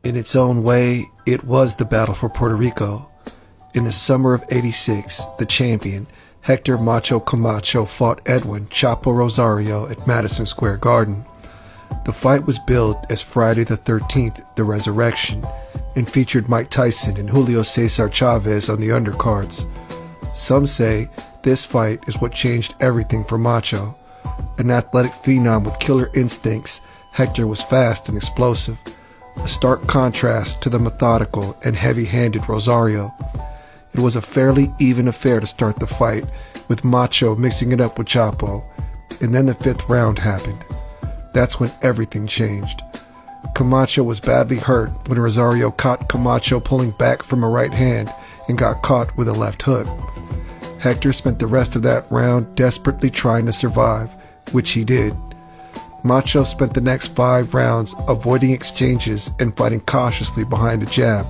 In its own way, it was the battle for Puerto Rico. In the summer of '86, the champion, Hector Macho Camacho, fought Edwin Chapo Rosario at Madison Square Garden. The fight was billed as Friday the 13th, the Resurrection, and featured Mike Tyson and Julio Cesar Chavez on the undercards. Some say this fight is what changed everything for Macho. An athletic phenom with killer instincts, Hector was fast and explosive, a stark contrast to the methodical and heavy-handed Rosario. It was a fairly even affair to start the fight, with Macho mixing it up with Chapo, and then the fifth round happened. That's when everything changed. Camacho was badly hurt when Rosario caught Camacho pulling back from a right hand and got caught with a left hook. Hector spent the rest of that round desperately trying to survive, which he did. Macho spent the next 5 rounds avoiding exchanges and fighting cautiously behind the jab.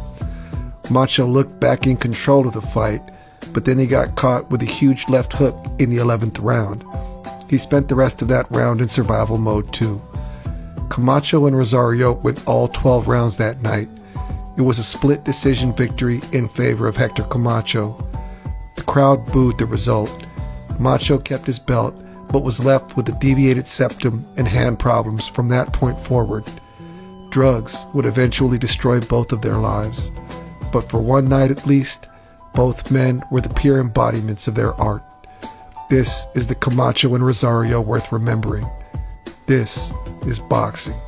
Macho looked back in control of the fight, but then he got caught with a huge left hook in the 11th round. He spent the rest of that round in survival mode too. Camacho and Rosario went all 12 rounds that night. It was a split decision victory in favor of Hector Camacho. The crowd booed the result. Macho kept his belt, but was left with a deviated septum and hand problems from that point forward. Drugs would eventually destroy both of their lives, but for one night at least, both men were the pure embodiments of their art. This is the Camacho and Rosario worth remembering. This is boxing.